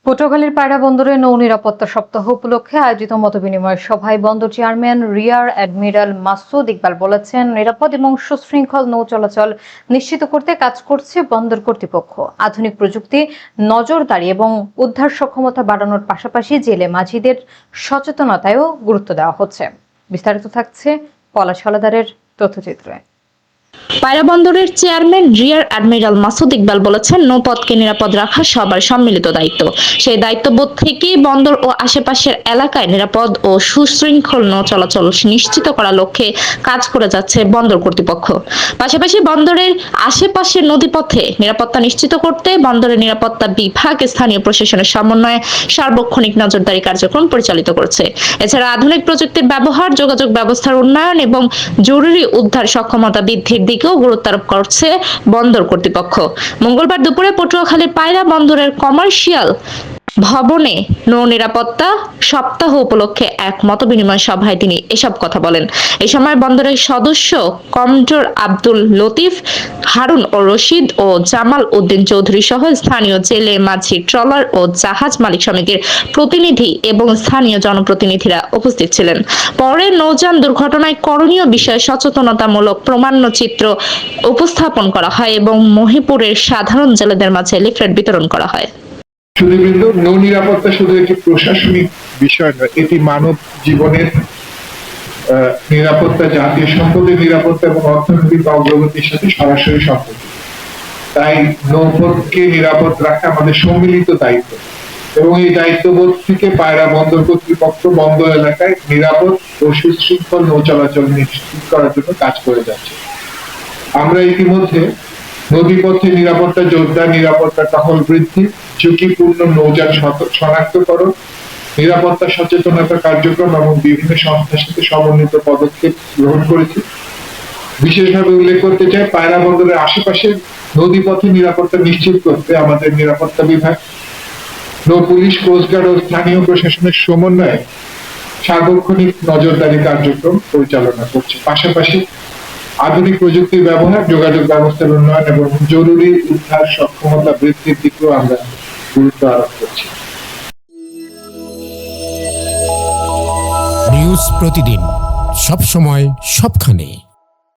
পটুয়াখালীর পায়রা বন্দরে নৌ নিরাপত্তা সপ্তাহ উপলক্ষে আয়োজিত মতবিনিময় সভায় বন্দর chairman rear admiral Masud Iqbal বলেছেন, নিরাপদ এবং সুশৃঙ্খল নৌ চলাচল নিশ্চিত করতে কাজ করছে বন্দর কর্তৃপক্ষ। আধুনিক প্রযুক্তি, নজরদারি এবং উদ্ধার সক্ষমতা বাড়ানোর পাশাপাশি জেলে মাঝিদের সচেতনতায়ও গুরুত্ব দেওয়া হচ্ছে। বিস্তারিত থাকছে পলাশ হলাদারের তথ্যচিত্রে। পায়রা বন্দরের chairman rear admiral Masud Iqbal বলেছেন, নৌপথকে নিরাপদ রাখা সবার সম্মিলিত দায়িত্ব। সেই দায়িত্ববোধ থেকেই বন্দর ও আশেপাশের এলাকায় নিরাপদ ও সুশৃঙ্খল নৌ চলাচল নিশ্চিত করার লক্ষ্যে কাজ করে যাচ্ছে বন্দর কর্তৃপক্ষ। পাশাপাশি বন্দরের আশেপাশের নদীপথে নিরাপত্তা নিশ্চিত করতে বন্দরের নিরাপত্তা বিভাগ স্থানীয় প্রশাসনের সমন্বয়ে সার্বক্ষণিক নজরদারি কার্যক্রম পরিচালিত করছে। এছাড়া আধুনিক প্রযুক্তির ব্যবহার, যোগাযোগ ব্যবস্থার উন্নয়ন এবং জরুরি উদ্ধার সক্ষমতা বৃদ্ধির দিকেও গুরুত্ব আরোপ করছে বন্দর কর্তৃপক্ষ। মঙ্গলবার দুপুরে পটুয়াখালীর পায়রা বন্দরের কমার্শিয়াল ভবনে নৌ নিরাপত্তা সপ্তাহ উপলক্ষে এক মতবিনিময় সভায় তিনি এসব কথা বলেন। এই সময় বন্দরের সদস্য কমডোর আব্দুল লতিফ, হারুন ও রশিদ ও জামাল উদ্দিন চৌধুরী সহ স্থানীয় জেলে মাঝি, ট্রলার ও জাহাজ মালিক সমিতির প্রতিনিধি এবং স্থানীয় জনপ্রতিনিধিরা উপস্থিত ছিলেন। পরে নৌযান দুর্ঘটনায় করণীয় বিষয়ে সচেতনতামূলক প্রামাণ্যচিত্র উপস্থাপন করা হয় এবং মহিপুরের সাধারণ জেলেদের মাঝে লিফলেট বিতরণ করা হয়। সুধীবৃন্দ, নৌ নিরাপত্তা শুধু একটি প্রশাসনিক বিষয় নয়, এটি মানব জীবনের নিরাপত্তা, জাতীয় সম্পদের নিরাপত্তা এবং অর্থনৈতিক অগ্রগতির সাথে সরাসরি সম্পর্কিত। তাই নৌপথকে নিরাপদ রাখা আমাদের সম্মিলিত দায়িত্ব এবং এই দায়িত্ববোধ থেকে পায়রা বন্দর কর্তৃপক্ষ বন্দর এলাকায় নিরাপদ ও সুশৃঙ্খল নৌ চলাচল নিশ্চিত করার জন্য কাজ করে যাচ্ছে। আমরা ইতিমধ্যে নদীপথে নিরাপত্তা জোরদার, নিরাপত্তা টহল বৃদ্ধি, ঝুঁকিপূর্ণ নৌযান শনাক্তকরণ, নিরাপত্তা সচেতনতা কার্যক্রম এবং বিভিন্ন সংস্থার সাথে সমন্বিত পদক্ষেপ গ্রহণ করেছি। বিশেষভাবে উল্লেখ করতে চাই, পায়রা বন্দরের আশেপাশে নদীপথে নিরাপত্তা নিশ্চিত করতে আমাদের নিরাপত্তা বিভাগ, নৌ পুলিশ, কোস্টগার্ড ও স্থানীয় প্রশাসনের সমন্বয়ে সার্বক্ষণিক নজরদারি কার্যক্রম পরিচালনা করছে। পাশাপাশি আধুনিক প্রযুক্তির ব্যবহার, যোগাযোগ ব্যবস্থার উন্নয়ন এবং জরুরি উদ্ধার সক্ষমতা বৃদ্ধির দিকেও আমরা গুরুত্ব আরোপ করছি। নিউজ প্রতিদিন, সব সময়, সবখানে।